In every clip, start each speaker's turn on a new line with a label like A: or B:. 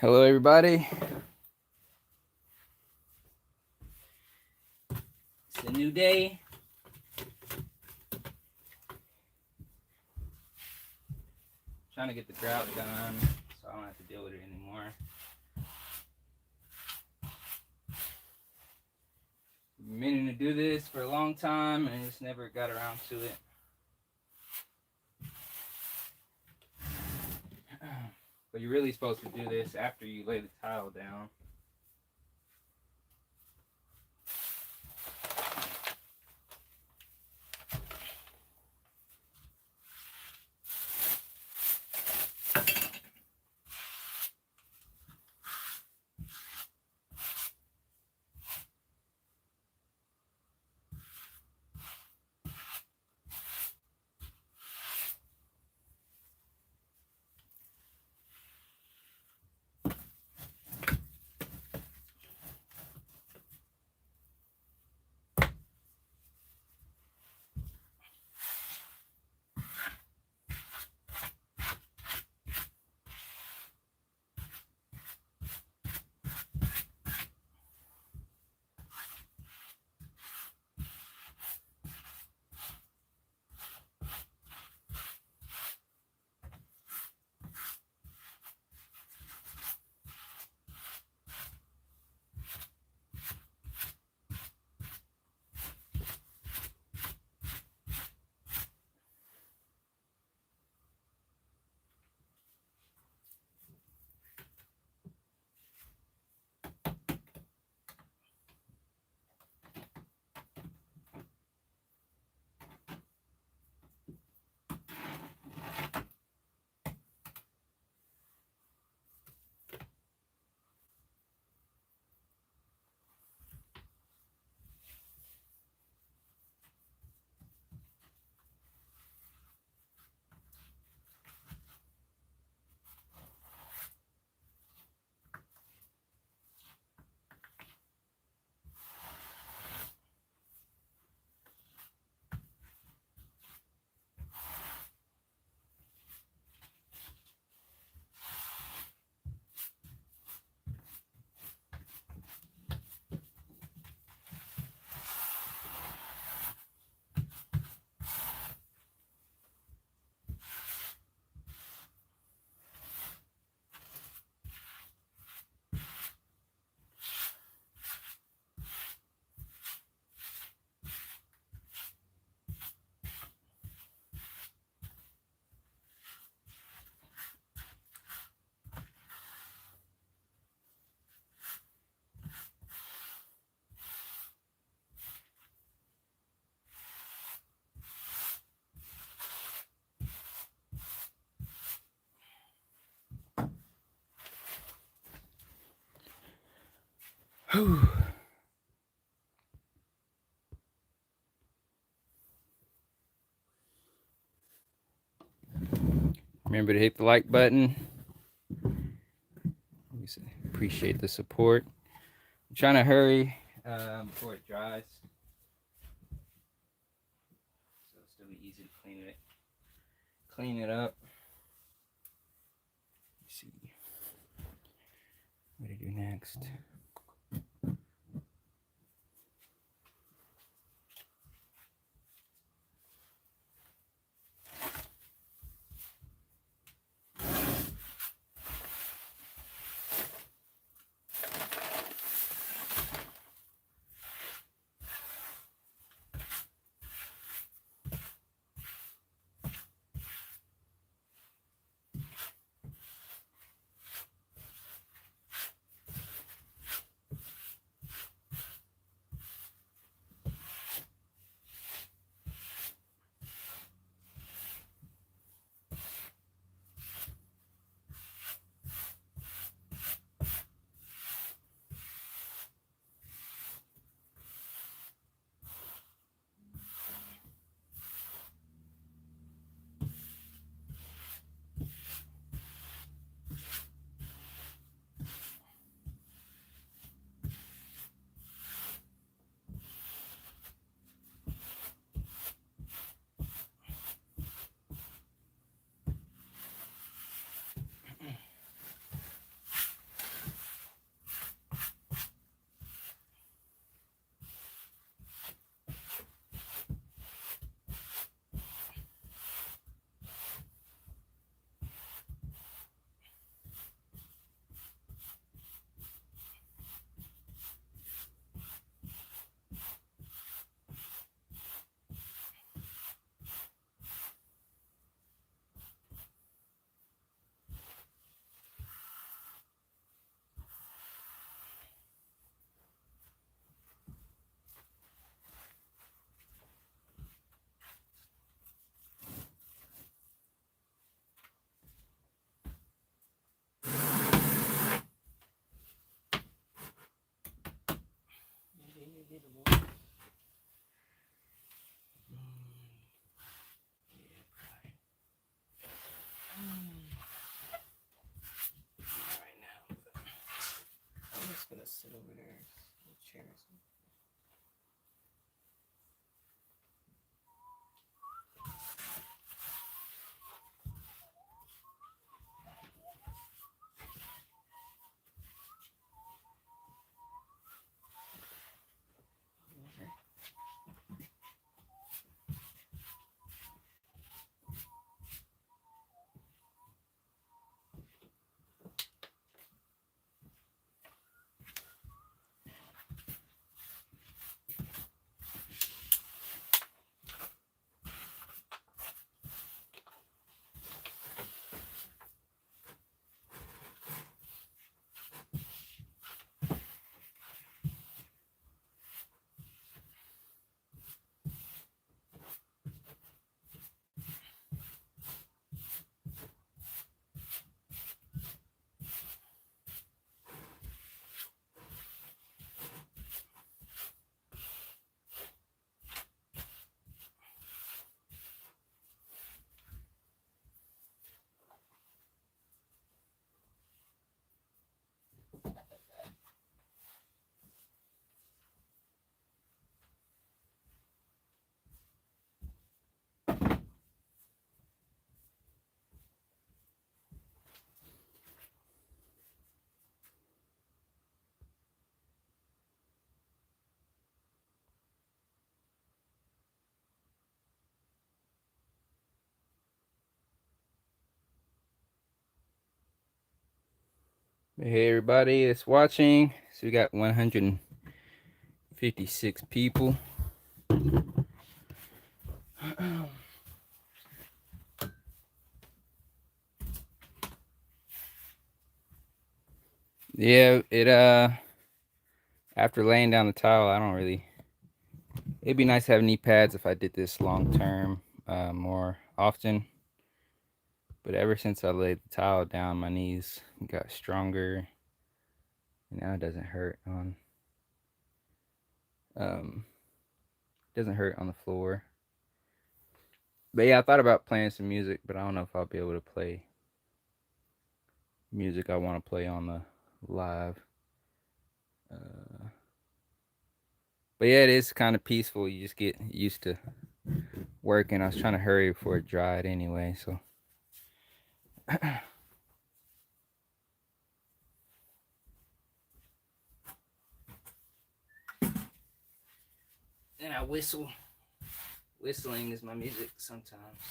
A: Hello, everybody. It's a new day. Trying to get the grout done so I don't have to deal with it anymore. Been meaning to do this for a long time and I just never got around to it. But you're really supposed to do this after you lay the tile down. Whew. Remember to hit the like button. Appreciate the support. I'm trying to hurry before it dries. So it'll still be easy to clean it up. Let's see what to do next. Right now, I'm just gonna sit over there in the chair. Hey everybody that's watching. So we got 156 people. Yeah, after laying down the tile, I don't really, it'd be nice to have knee pads if I did this long term, more often. But ever since I laid the tile down, my knees got stronger. Now it doesn't hurt on the floor. But yeah, I thought about playing some music, but I don't know if I'll be able to play music I want to play on the live. But yeah, it is kind of peaceful. You just get used to working. I was trying to hurry before it dried anyway, so. And I whistle. Whistling is my music sometimes.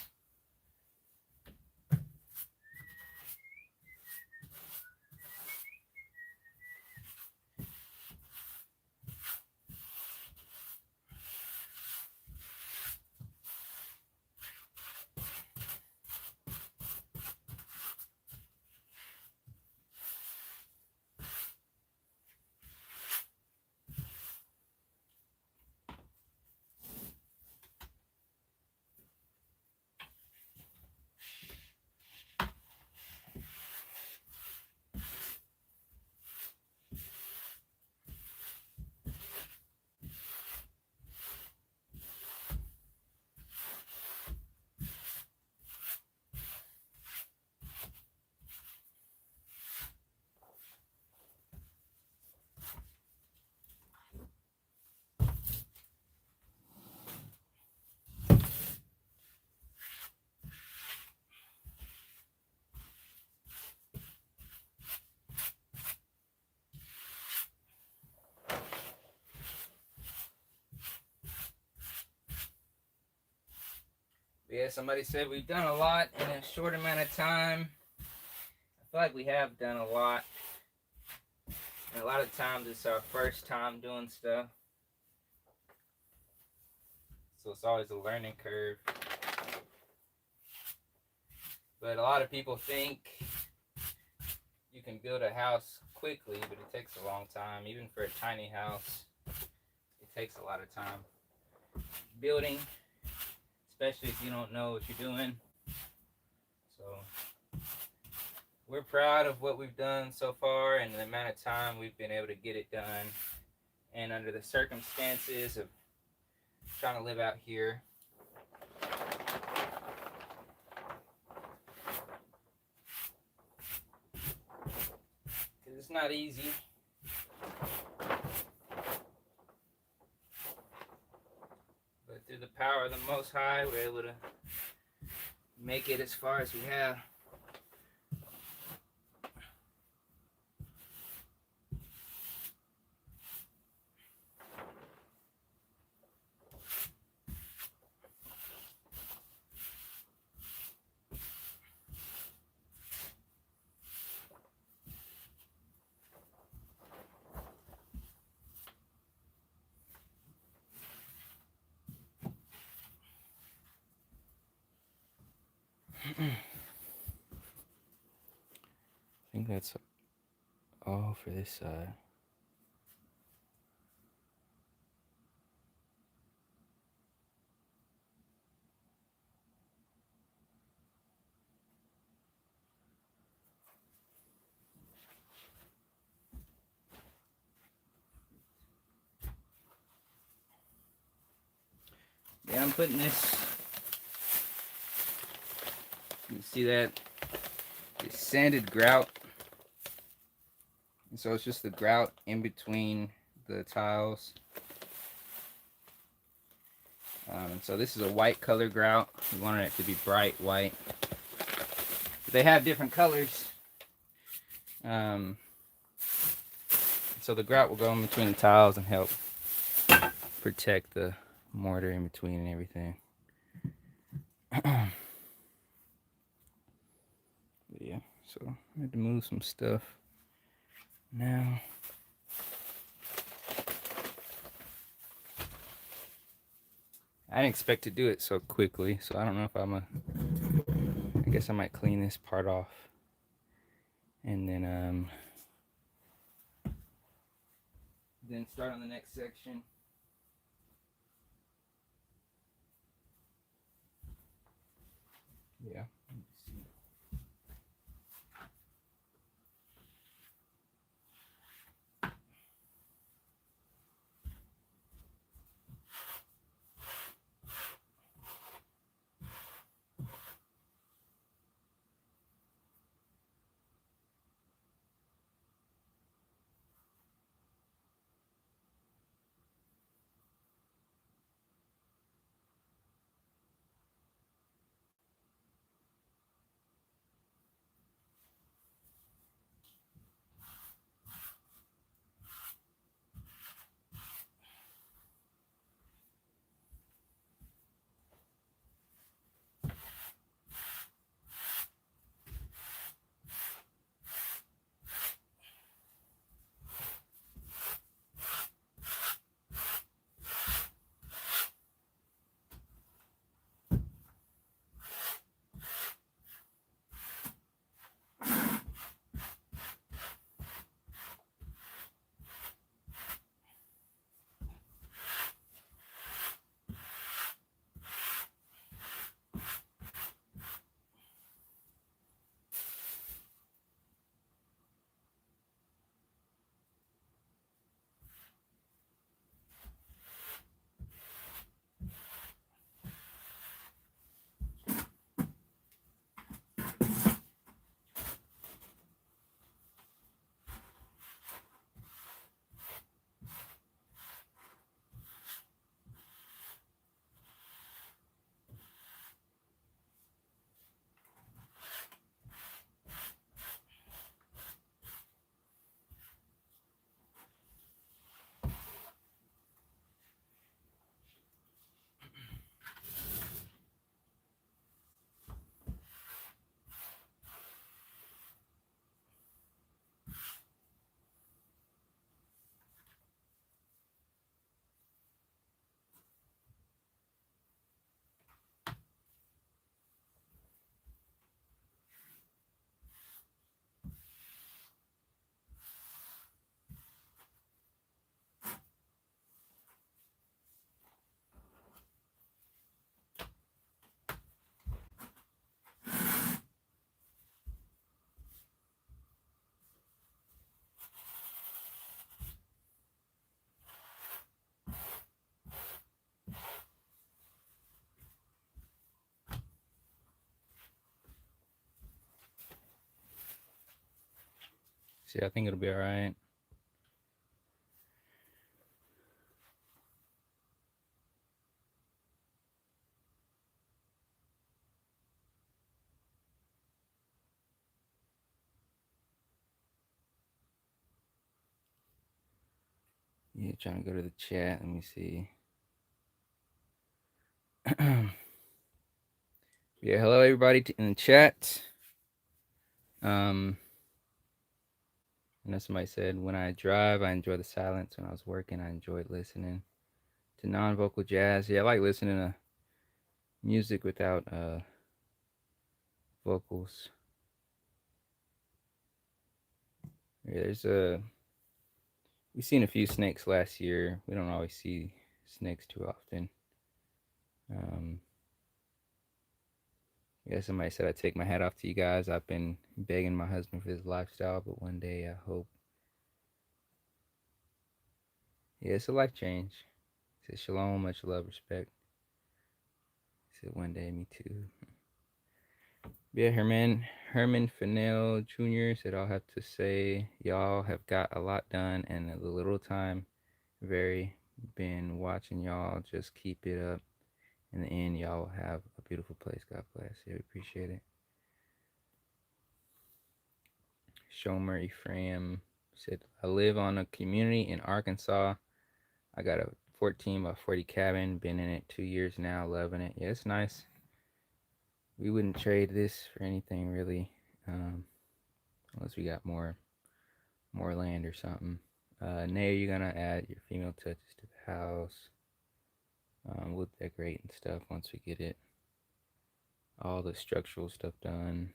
A: Yeah, somebody said we've done a lot in a short amount of time. I feel like we have done a lot. And a lot of times it's our first time doing stuff. So it's always a learning curve. But a lot of people think you can build a house quickly, but it takes a long time. Even for a tiny house, it takes a lot of time. Building, especially if you don't know what you're doing. So we're proud of what we've done so far and the amount of time we've been able to get it done. And under the circumstances of trying to live out here, because it's not easy. But through the power of the Most High, we're able to make it as far as we have. I think that's all for this side. Yeah, I'm putting this, you can see that, it's sanded grout. And so it's just the grout in between the tiles. And so this is a white color grout. We wanted it to be bright white. But they have different colors. So the grout will go in between the tiles and help protect the mortar in between and everything. But yeah, so I had to move some stuff now. I didn't expect to do it so quickly, so I don't know if I guess I might clean this part off and then start on the next section. Yeah. See, I think it'll be all right. Yeah, trying to go to the chat. Let me see. Yeah, hello everybody in the chat. I know somebody said when I drive, I enjoy the silence. When I was working, I enjoyed listening to non-vocal jazz. Yeah, I like listening to music without vocals. Yeah, we've seen a few snakes last year. We don't always see snakes too often. Yeah, somebody said I'd take my hat off to you guys. I've been begging my husband for this lifestyle, but one day I hope. Yeah, it's a life change. He said shalom, much love, respect. He said one day, me too. Yeah, Herman Fennell Jr. said I'll have to say y'all have got a lot done and a little time. Very been watching y'all. Just keep it up. In the end, y'all will have a beautiful place. God bless. Yeah, we appreciate it. Shomer Ephraim said I live on a community in Arkansas. I got a 14 by 40 cabin. Been in it 2 years now. Loving it. Yeah, it's nice. We wouldn't trade this for anything really, unless we got more land or something. Nay, you're gonna add your female touches to the house. We'll decorate and stuff once we get it. All the structural stuff done.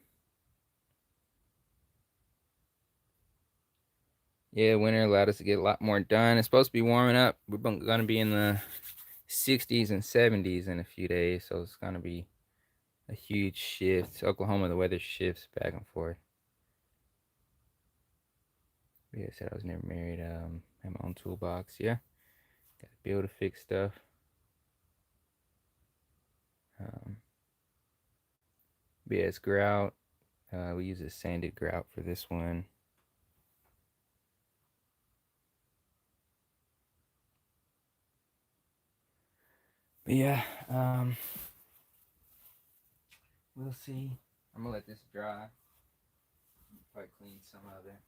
A: Yeah, winter allowed us to get a lot more done. It's supposed to be warming up. We're gonna be in the 60s and 70s in a few days, so it's gonna be a huge shift. Oklahoma, the weather shifts back and forth. Yeah, I said I was never married. Have my own toolbox. Yeah, got to be able to fix stuff. But yeah, it's grout. We use a sanded grout for this one. But yeah, we'll see. I'm gonna let this dry. Probably clean some of it.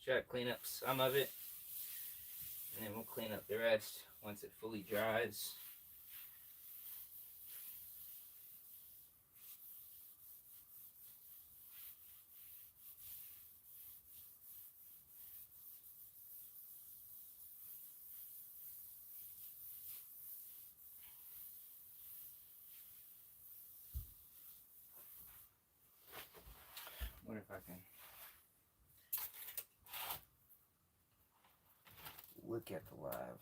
A: Try to clean up some of it, and then we'll clean up the rest once it fully dries. Wonder if I can look at the live.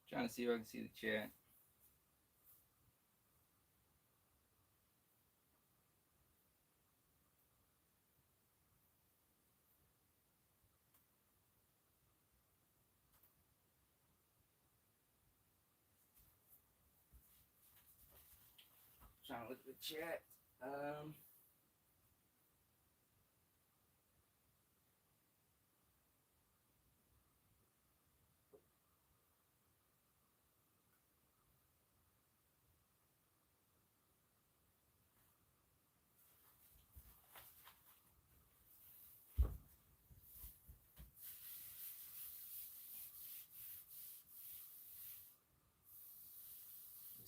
A: Trying to see if I can see the chat. Trying to look at the chat.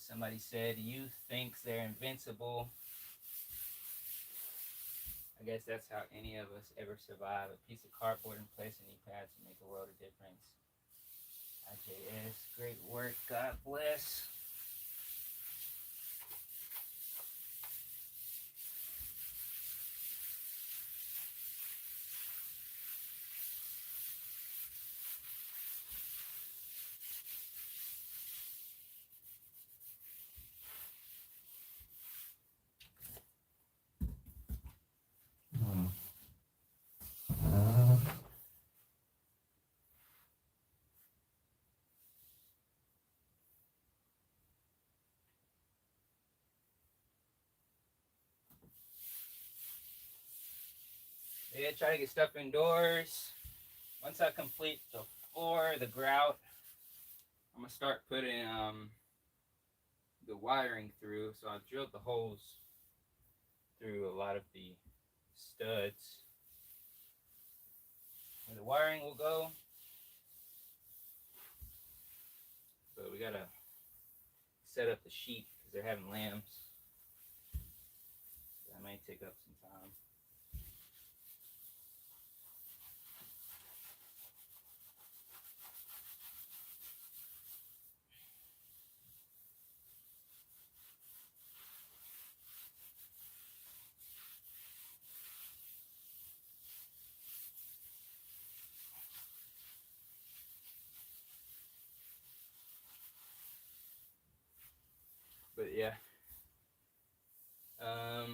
A: Somebody said youth thinks they're invincible. I guess that's how any of us ever survive. A piece of cardboard and place a knee pad to make a world of difference. IJS, great work. God bless. Yeah, try to get stuff indoors. Once I complete the floor, the grout, I'm gonna start putting the wiring through. So I've drilled the holes through a lot of the studs where the wiring will go. But we gotta set up the sheet because they're having lambs. That may take up some time. But yeah. Yeah,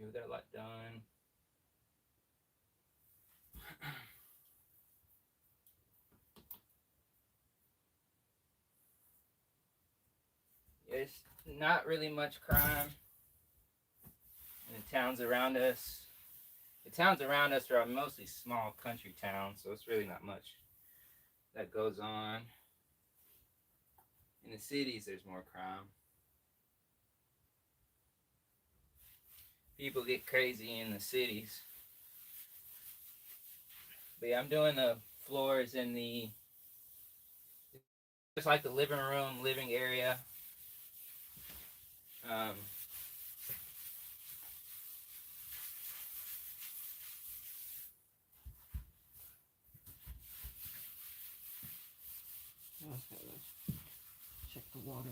A: we got a lot done. There's not really much crime in the towns around us. The towns around us are mostly small country towns, so it's really not much that goes on. In the cities, there's more crime. People get crazy in the cities. But yeah, I'm doing the floors in the, just like the living room, living area.
B: Check the water.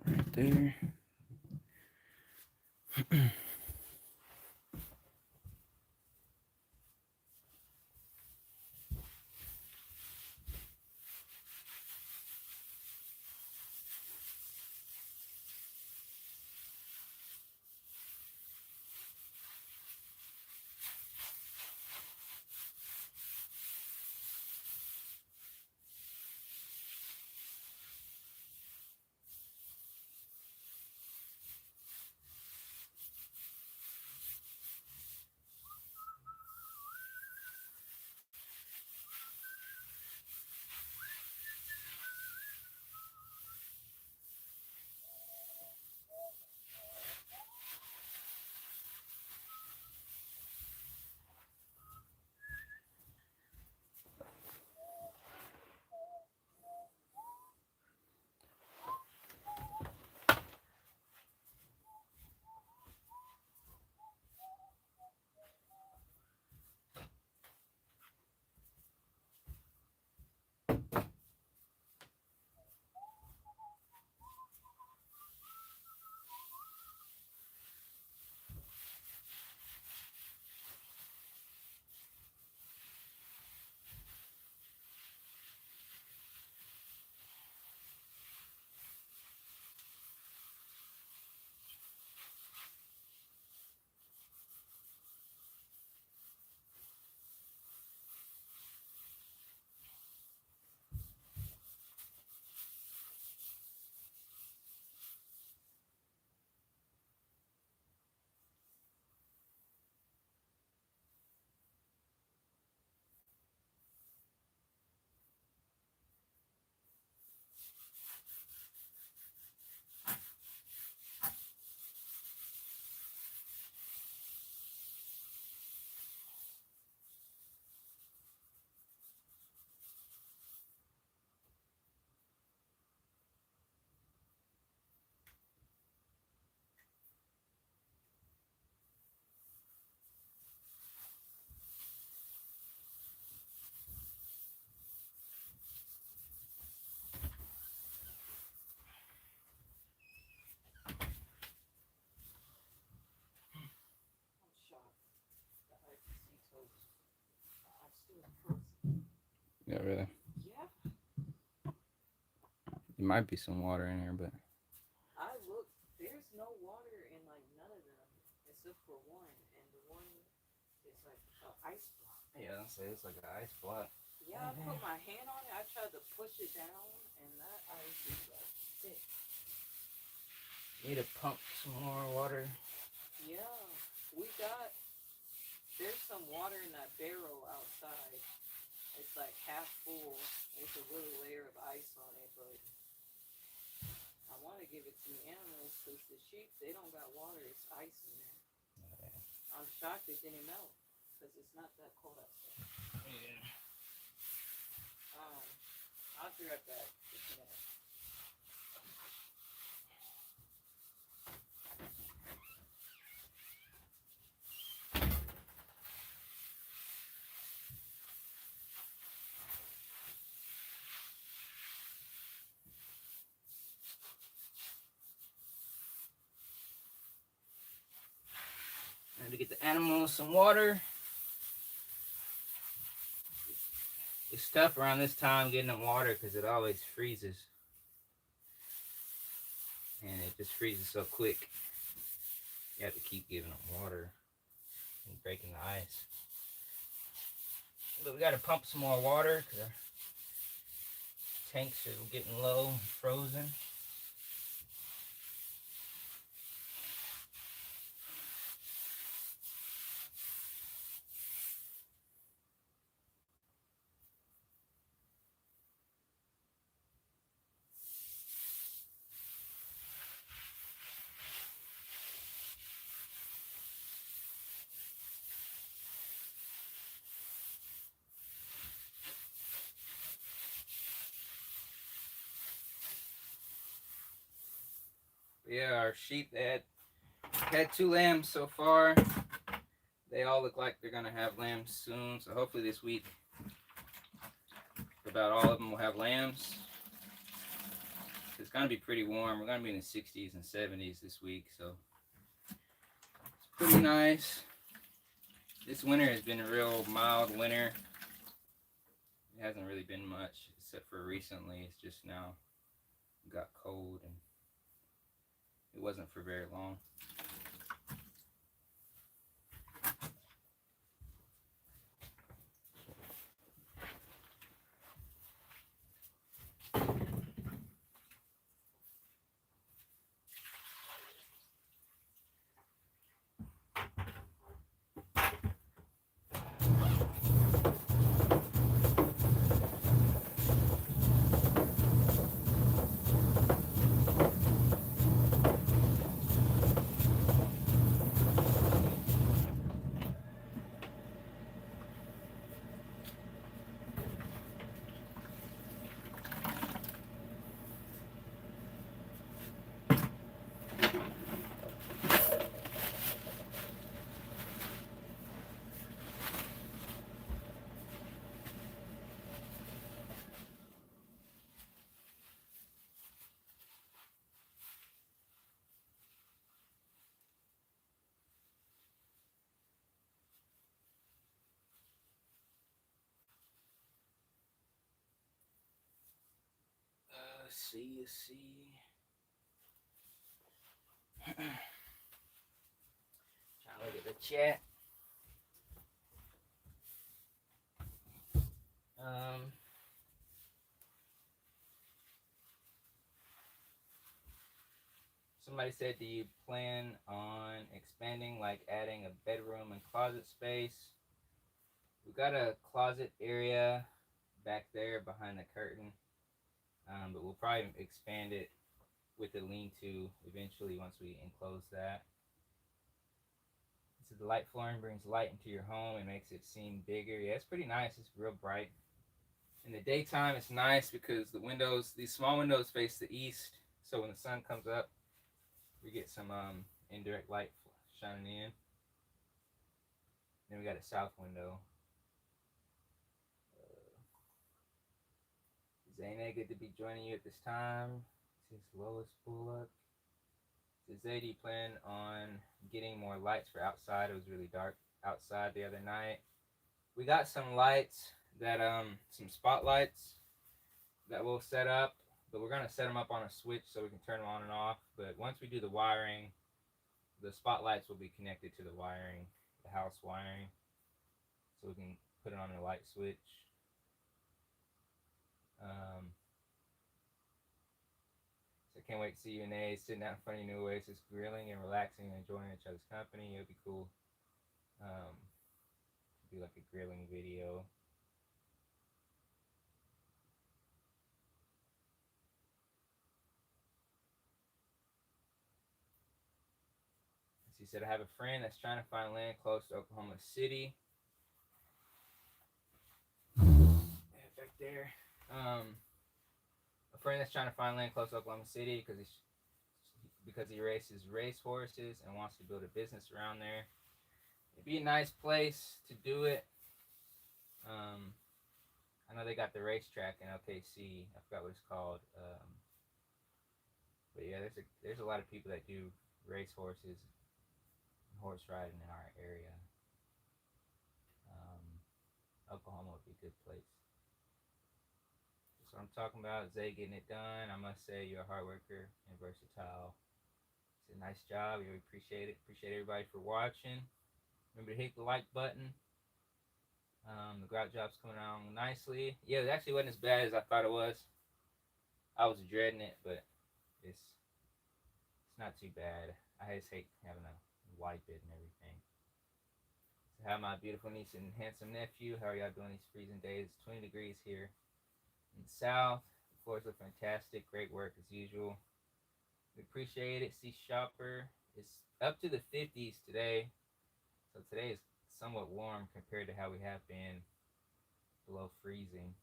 A: Right there. Yeah, really.
B: Yeah,
A: There might be some water in here, but
B: I looked. There's no water in like none of them except for one, and the one is like an ice block.
A: yeah, I'll say it's like an ice block.
B: Yeah, I put my hand on it. I tried to push it down, and that ice is like thick.
A: Need to pump some more water.
B: Yeah, we got. There's some water in that barrel outside. It's like half full. There's a little layer of ice on it, but I want to give it to the animals because the sheep sheep, they don't got water. It's ice in there.
A: Okay.
B: I'm shocked it didn't melt because it's not that cold outside.
A: Yeah.
B: I'll be right back. Just a minute.
A: And to get the animals some water. It's tough around this time getting them water because it always freezes. And it just freezes so quick. You have to keep giving them water and breaking the ice. But we got to pump some more water because our tanks are getting low and frozen. Yeah, our sheep, they had 2 lambs so far. They all look like they're gonna have lambs soon, so hopefully this week about all of them will have lambs. It's gonna be pretty warm. We're gonna be in the 60s and 70s this week, so it's pretty nice. This winter has been a real mild winter. It hasn't really been much except for recently. It's just now got cold and it wasn't for very long. Let's see. Trying to look at the chat. Somebody said, do you plan on expanding, like adding a bedroom and closet space? We've got a closet area back there behind the curtain, but we'll probably expand it with the lean-to eventually once we enclose that. So the light flooring brings light into your home and makes it seem bigger. Yeah, it's pretty nice. It's real bright. In the daytime, it's nice because the windows, these small windows face the east, so when the sun comes up, we get some indirect light shining in. Then we got a south window. Zayne, good to be joining you at this time. This is Lois Bullock. Zay, do you plan on getting more lights for outside? It was really dark outside the other night. We got some lights that some spotlights that we'll set up, but we're gonna set them up on a switch so we can turn them on and off. But once we do the wiring, the spotlights will be connected to the wiring, the house wiring, so we can put it on a light switch. So I can't wait to see you and A sitting out in front of your new Oasis, grilling and relaxing and enjoying each other's company. It'll be cool. Do like a grilling video. She said, I have a friend that's trying to find land close to Oklahoma City. Back there. A friend that's trying to find land close to Oklahoma City because he races race horses and wants to build a business around there. It'd be a nice place to do it. I know they got the racetrack in OKC. I forgot what it's called. But yeah, there's a lot of people that do race horses and horse riding in our area. Oklahoma would be a good place. That's what I'm talking about. Zay getting it done. I must say you're a hard worker and versatile. It's a nice job. We appreciate it. Appreciate everybody for watching. Remember to hit the like button. The grout job's coming along nicely. Yeah, it actually wasn't as bad as I thought it was. I was dreading it, but it's not too bad. I just hate having to wipe it and everything. So I have my beautiful niece and handsome nephew. How are y'all doing these freezing days? It's 20 degrees here in the south. The floors look fantastic. Great work as usual. We appreciate it. See Shopper. It's up to the 50s today. So today is somewhat warm compared to how we have been below freezing.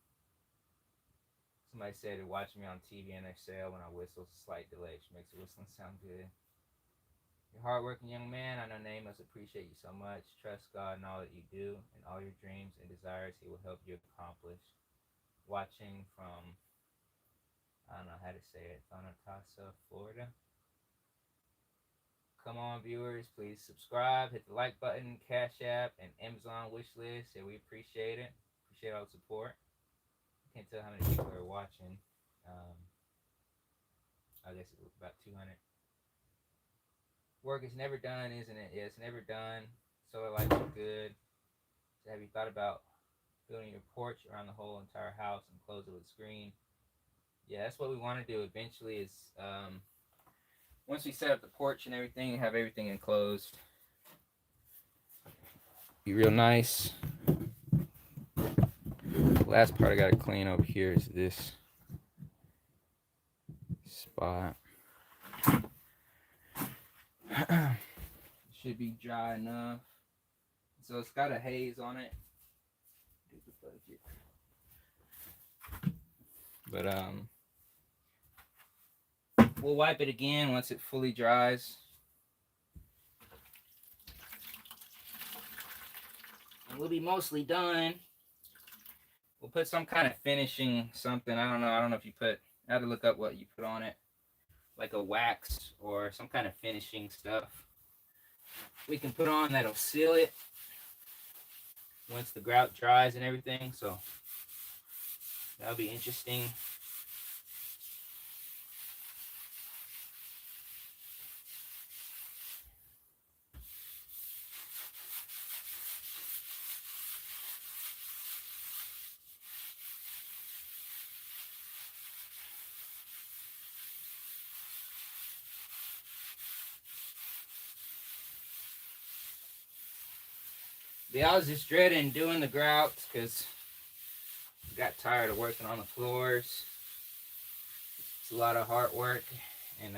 A: Somebody said they're watching me on TV and they say when I whistle, slight delay, which makes the whistling sound good. You're a hardworking young man. I know Name must appreciate you so much. Trust God in all that you do and all your dreams and desires He will help you accomplish. Watching from, I don't know how to say it, Thonotasa, Florida. Come on, viewers, please subscribe, hit the like button, Cashapp, and Amazon wish list. Yeah, we appreciate it. Appreciate all the support. I can't tell how many people are watching. I guess it was about 200. Work is never done, isn't it? Yeah, it's never done. Solar lights are good. So have you thought about building your porch around the whole entire house and close it with screen? Yeah, that's what we want to do eventually is once we set up the porch and everything, have everything enclosed. Be real nice. Last part I gotta clean over here is this spot. Should be dry enough. So it's got a haze on it. But we'll wipe it again once it fully dries. And we'll be mostly done. We'll put some kind of finishing something. I don't know if you put, I had to look up what you put on it. Like a wax or some kind of finishing stuff we can put on that'll seal it once the grout dries and everything. So that'll be interesting. Yeah, I was just dreading doing the grouts because I got tired of working on the floors. It's a lot of hard work, and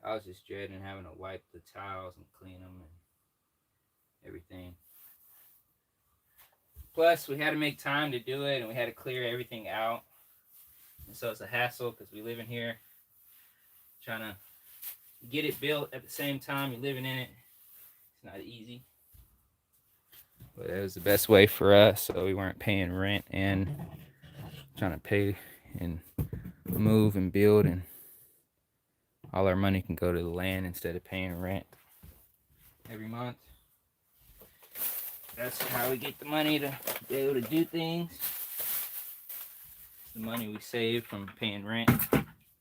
A: I was just dreading having to wipe the tiles and clean them and everything. Plus, we had to make time to do it, and we had to clear everything out. And so it's a hassle because we live in here, trying to get it built at the same time you're living in it. It's not easy. But it was the best way for us, so we weren't paying rent and trying to pay and move and build, and all our money can go to the land instead of paying rent every month. That's how we get the money to be able to do things. The money we save from paying rent,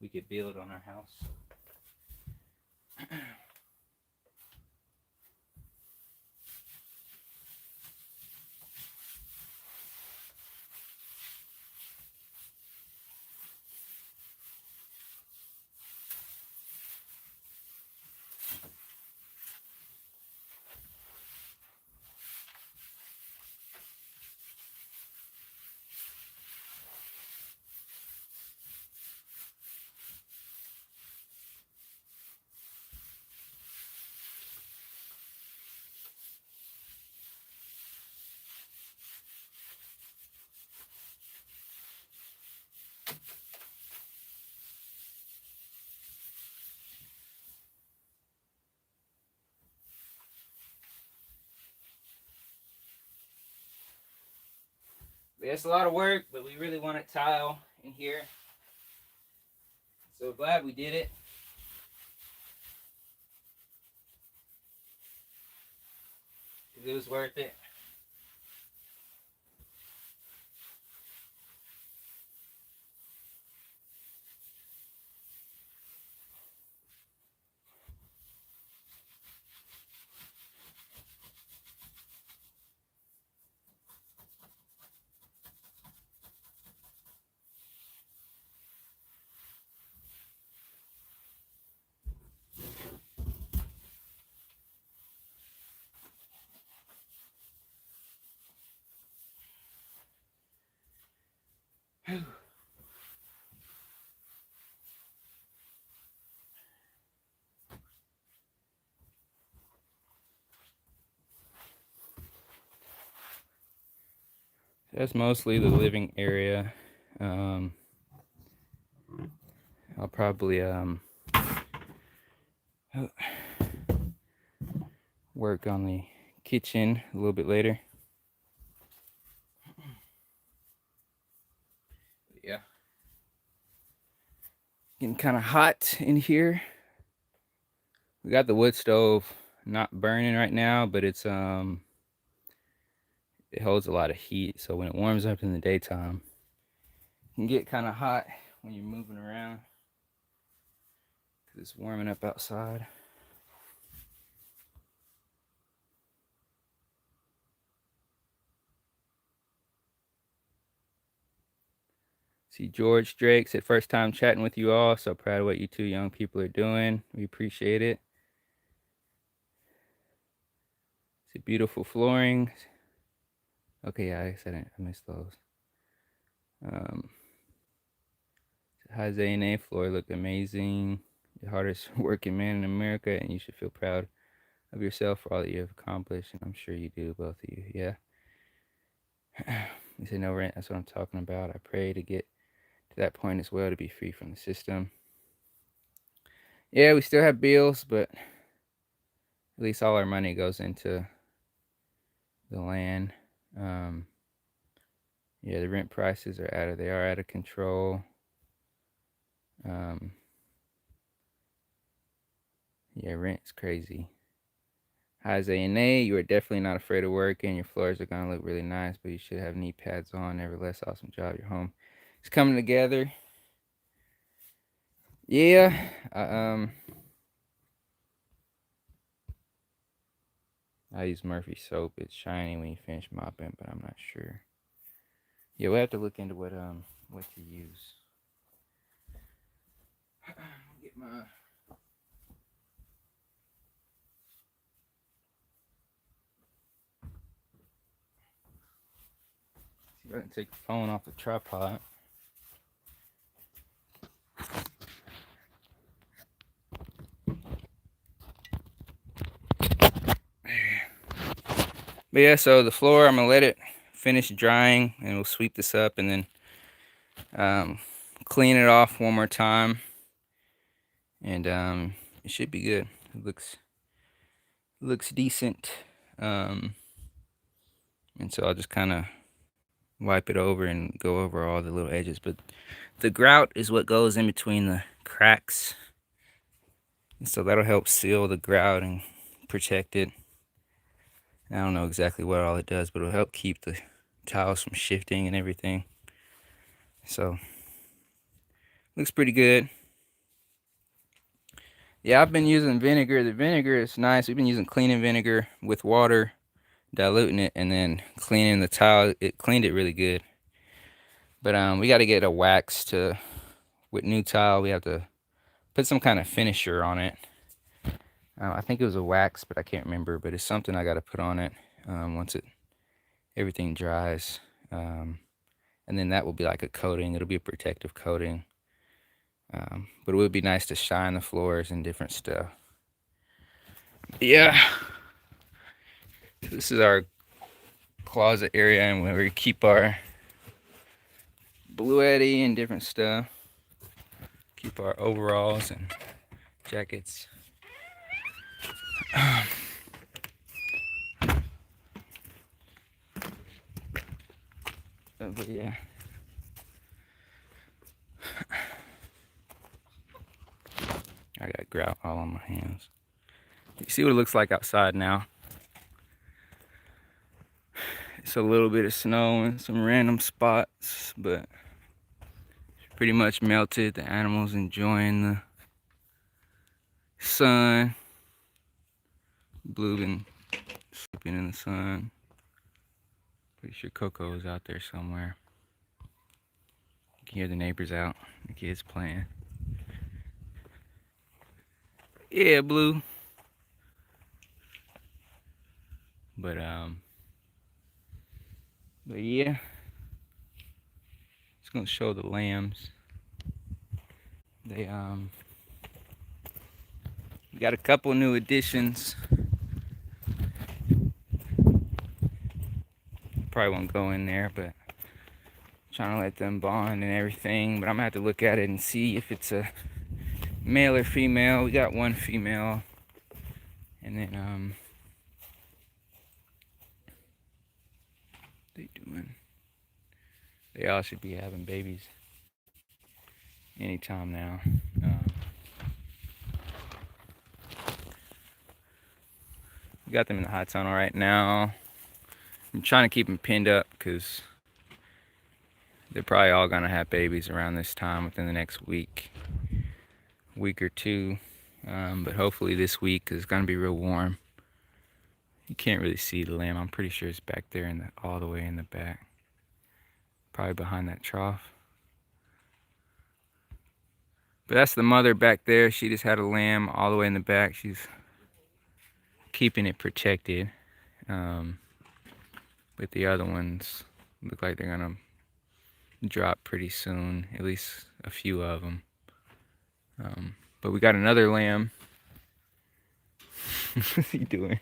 A: we could build on our house. It's a lot of work, but we really want to tile in here. So glad we did it. It was worth it. That's mostly the living area. I'll probably work on the kitchen a little bit later. Yeah. Getting kind of hot in here. We got the wood stove not burning right now, but it's it holds a lot of heat, so when it warms up in the daytime, it can get kind of hot when you're moving around because it's warming up outside. See, George Drake said, first time chatting with you all. So proud of what you two young people are doing. We appreciate it. See, beautiful flooring. Okay, yeah, I said I missed those. High A floor look amazing. The hardest working man in America, and you should feel proud of yourself for all that you have accomplished. And I'm sure you do, both of you. Yeah. You say no rent. That's what I'm talking about. I pray to get to that point as well, to be free from the system. Yeah, we still have bills, but at least all our money goes into the land. Yeah, the rent prices are they are out of control. Yeah, rent's crazy. Hi, Zayane, you are definitely not afraid of working. Your floors are gonna look really nice, but you should have knee pads on. Nevertheless, awesome job. Your home is coming together. Yeah, I use Murphy soap. It's shiny when you finish mopping, but I'm not sure. Yeah, we'll have to look into what to use. Get my see if I can take the phone off the tripod. But yeah, so the floor, I'm gonna let it finish drying, and we'll sweep this up and then clean it off one more time, and it should be good. It looks decent, and so I'll just kind of wipe it over and go over all the little edges. But the grout is what goes in between the cracks, and so that'll help seal the grout and protect it. I don't know exactly what all it does, but it'll help keep the tiles from shifting and everything. So looks pretty good. Yeah, I've been using vinegar. The vinegar is nice. We've been using cleaning vinegar with water, diluting it, and then cleaning the tile. It cleaned it really good. But we got to get a wax with new tile. We have to put some kind of finisher on it. I think it was a wax, but I can't remember. But it's something I got to put on it once everything dries. And then that will be like a coating. It'll be a protective coating. But it would be nice to shine the floors and different stuff. Yeah. This is our closet area, and where we keep our Blue Eddy and different stuff. Keep our overalls and jackets. But yeah. I got grout all on my hands. You see what it looks like outside now. It's a little bit of snow in some random spots, but it's pretty much melted. The animals enjoying the sun. Blue been sleeping in the sun. Pretty sure Coco is out there somewhere. You can hear the neighbors out, the kids playing. Yeah, Blue. But yeah. It's gonna show the lambs. They we got a couple new additions. Probably won't go in there, but trying to let them bond and everything. But I'm gonna have to look at it and see if it's a male or female. We got one female, and then they doing? They all should be having babies anytime now. We got them in the hot tunnel right now. I'm trying to keep them pinned up because they're probably all gonna have babies around this time within the next week or two. But hopefully this week, because it's gonna be real warm. You can't really see the lamb. I'm pretty sure it's back there all the way in the back. Probably behind that trough. But that's the mother back there. She just had a lamb all the way in the back. She's keeping it protected. But the other ones look like they're gonna drop pretty soon. At least a few of them. But we got another lamb. What's he doing?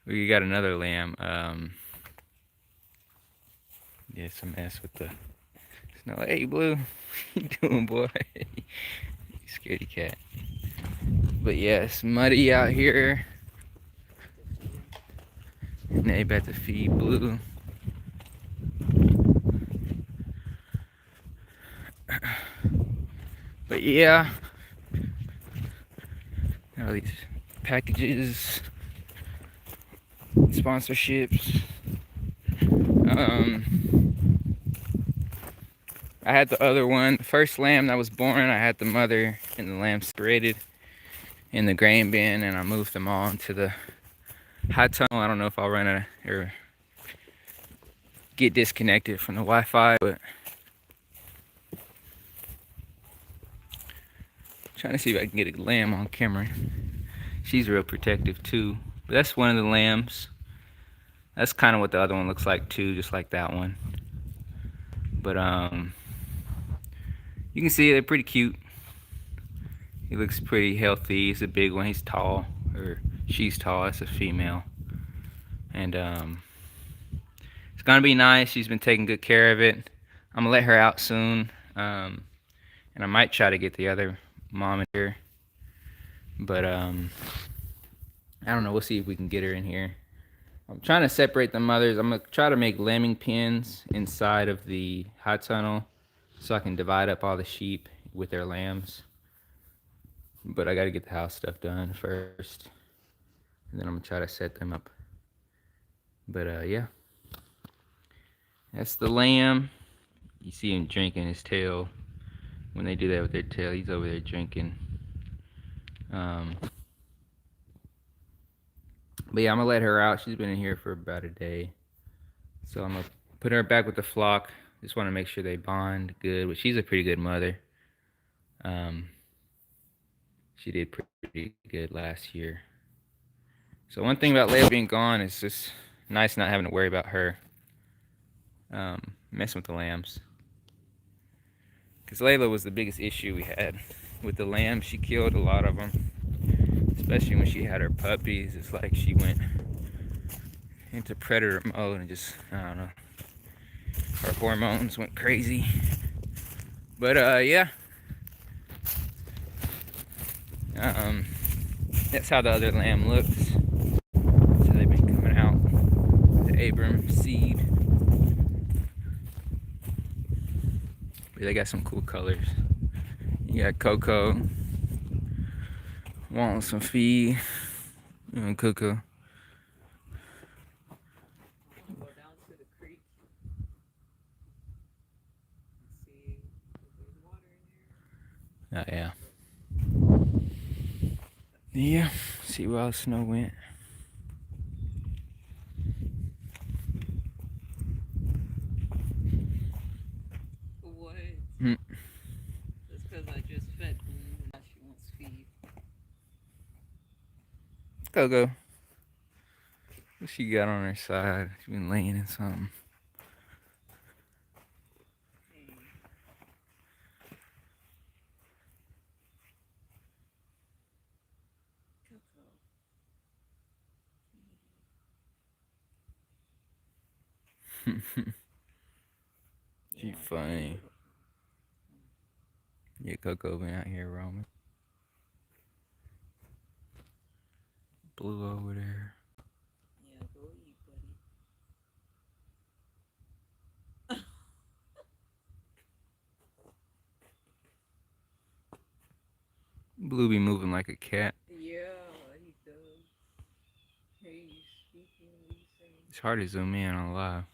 A: We got another lamb. Yeah, it's a mess with the snow. Hey, Blue. What you doing, boy? You scaredy cat. But yeah, it's muddy out here. And they about to feed Blue. But yeah. All these packages, sponsorships. I had the other one, the first lamb that was born. I had the mother and the lamb separated in the grain bin, and I moved them all into the hot tunnel. I don't know if I'll run or get disconnected from the Wi-Fi, but I'm trying to see if I can get a lamb on camera. She's real protective too. But that's one of the lambs. That's kind of what the other one looks like too, just like that one. But you can see they're pretty cute. He looks pretty healthy. He's a big one. He's tall, or she's tall. That's a female. And it's gonna be nice. She's been taking good care of it. I'm gonna let her out soon. And I might try to get the other mom in here. But I don't know. We'll see if we can get her in here. I'm trying to separate the mothers. I'm gonna try to make lambing pens inside of the hot tunnel so I can divide up all the sheep with their lambs. But I gotta get the house stuff done first, and then I'm gonna try to set them up. But yeah, that's the lamb. You see him drinking his tail. When they do that with their tail, he's over there drinking. But yeah, I'm gonna let her out. She's been in here for about a day. So I'm gonna put her back with the flock. Just wanna make sure they bond good, but she's a pretty good mother. She did pretty good last year. So one thing about Layla being gone is just nice not having to worry about her messing with the lambs. Because Layla was the biggest issue we had with the lambs. She killed a lot of them. Especially when she had her puppies. It's like she went into predator mode and just, I don't know. Her hormones went crazy. But yeah. That's how the other lamb looks. So they've been coming out. The Abram seed. But they got some cool colors. You got Coco wanting some feed. Coco.
B: I'm gonna go down to the creek and see if there's water in there.
A: Oh, yeah. Yeah, see where all the snow went.
B: What?
A: Hmm.
B: That's because I just fed Blue and now she wants feed.
A: Coco. What she got on her side? She been laying in something.
B: Hey. Coco.
A: She funny. Yeah, Coco been out here roaming. Blue over there.
B: Yeah, go eat, buddy.
A: Blue be moving like a cat.
B: Yeah, he does. Hey, you speaking, what you saying?
A: It's hard to zoom in on live.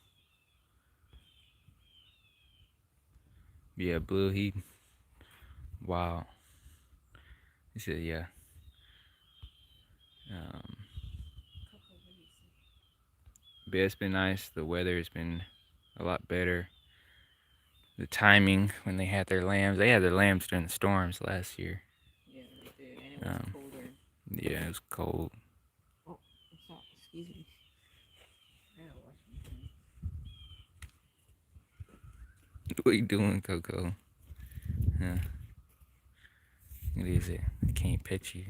A: Yeah, Blue, he. Wow. He said, yeah. But it's been nice. The weather has been a lot better. The timing when they had their lambs during the storms last year.
B: Yeah, they did, and it was colder.
A: Yeah, it was cold.
B: Oh, it's not, excuse me. I gotta wash my hands.
A: What you doing, Coco? Huh? What is it? I can't pet you.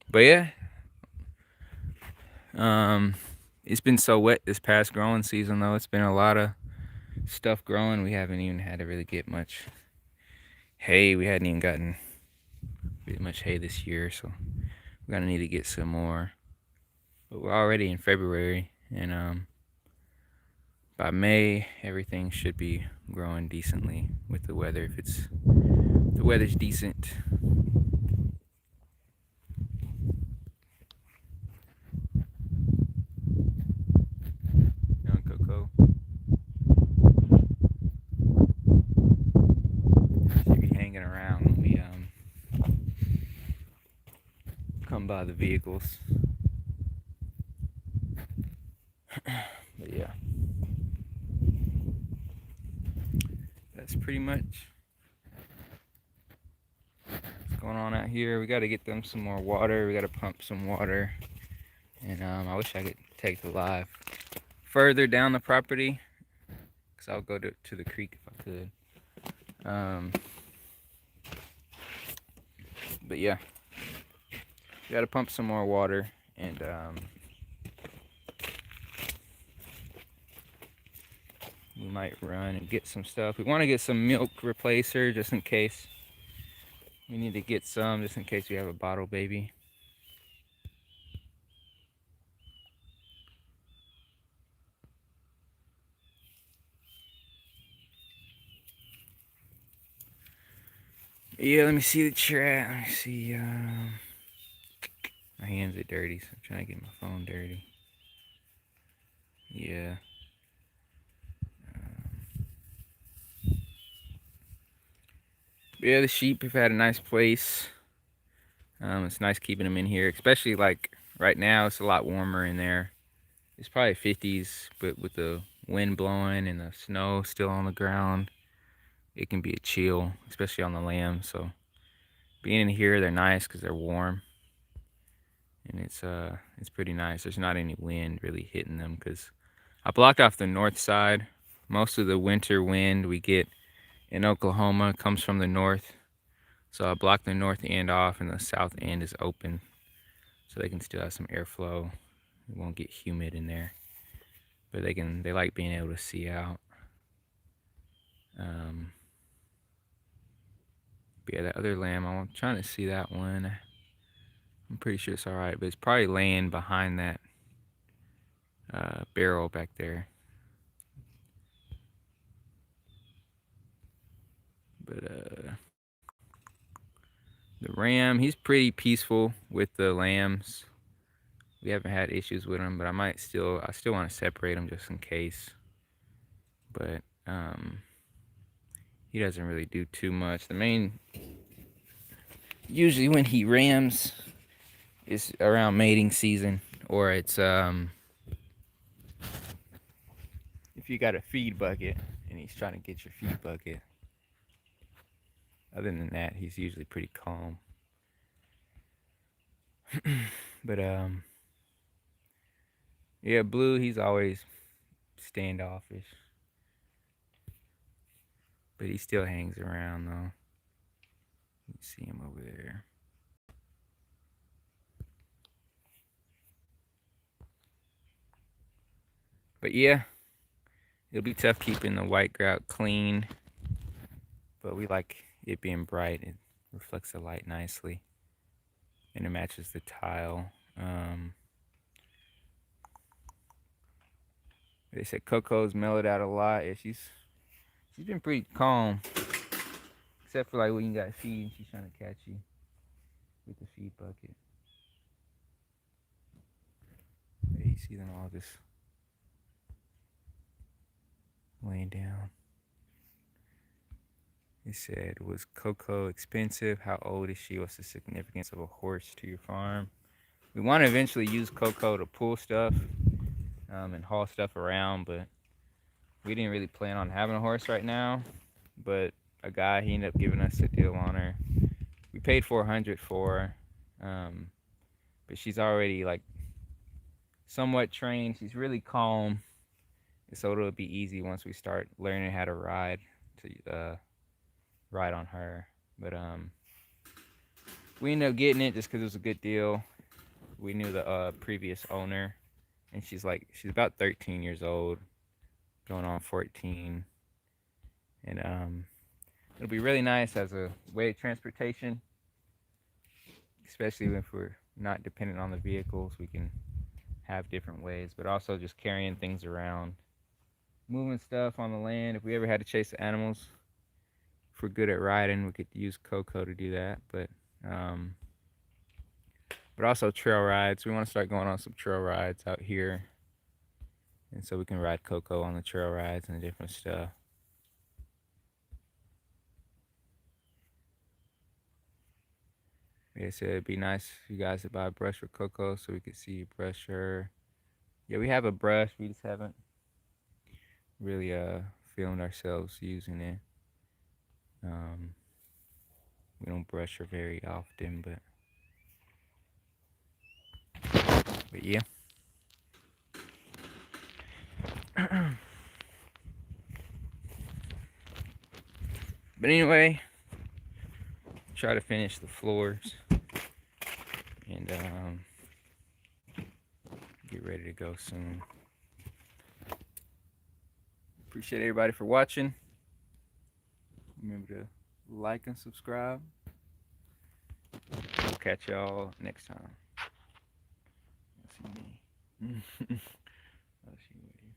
A: But yeah, it's been so wet this past growing season though. It's been a lot of stuff growing. We haven't even had to really get much hay. We hadn't even gotten really much hay this year, so we're gonna need to get some more. But we're already in February, and by May everything should be growing decently with the weather. If the weather's decent. Young Coco. She'll be hanging around when we come by the vehicles. But yeah, that's pretty much what's going on out here. We got to get them some more water. We got to pump some water, and I wish I could take the live further down the property, because I'll go to the creek if I could. But yeah, we got to pump some more water, and we might run and get some stuff. We want to get some milk replacer just in case. We need to get some just in case we have a bottle baby. Yeah, let me see the chat. Let me see. My hands are dirty, so I'm trying to get my phone dirty. Yeah. Yeah, the sheep have had a nice place. It's nice keeping them in here, especially like right now. It's a lot warmer in there. It's probably 50s, but with the wind blowing and the snow still on the ground, it can be a chill, especially on the lambs. So being in here, they're nice because they're warm, and it's pretty nice. There's not any wind really hitting them because I blocked off the north side. Most of the winter wind we get in Oklahoma comes from the north. So I blocked the north end off and the south end is open. So they can still have some airflow. It won't get humid in there. But they like being able to see out. But yeah, that other lamb, I'm trying to see that one. I'm pretty sure it's alright, but it's probably laying behind that barrel back there. But the ram, he's pretty peaceful with the lambs. We haven't had issues with him, but I still want to separate him just in case. But he doesn't really do too much. Usually when he rams is around mating season, or it's if you got a feed bucket and he's trying to get your feed bucket. Other than that, he's usually pretty calm. But yeah, Blue, he's always standoffish. But he still hangs around though. You can see him over there. But yeah, it'll be tough keeping the white grout clean. But we like it being bright. It reflects the light nicely. And it matches the tile. They said Coco's mellowed out a lot. Yeah, she's been pretty calm. Except for like when you got feed and she's trying to catch you with the feed bucket. Yeah, you see them all just laying down. He said, was Coco expensive? How old is she? What's the significance of a horse to your farm? We want to eventually use Coco to pull stuff and haul stuff around, but we didn't really plan on having a horse right now. But a guy, he ended up giving us a deal on her. We paid $400 for her, but she's already like somewhat trained. She's really calm, so it'll be easy once we start learning how to ride to ride on her. But we ended up getting it just because it was a good deal. We knew the previous owner, and she's about 13 years old, going on 14, and it'll be really nice as a way of transportation, especially if we're not dependent on the vehicles. We can have different ways, but also just carrying things around, moving stuff on the land. If we ever had to chase the animals, if we're good at riding, we could use Coco to do that. But also trail rides. We want to start going on some trail rides out here, and so we can ride Coco on the trail rides and different stuff. Yeah, so it'd be nice if you guys to buy a brush for Coco so we could see you brush her. Yeah, we have a brush. We just haven't really filmed ourselves using it. We don't brush her very often, but yeah. But anyway, try to finish the floors and get ready to go soon. Appreciate everybody for watching. Remember to like and subscribe. We'll catch y'all next time. See me. I'll see you later.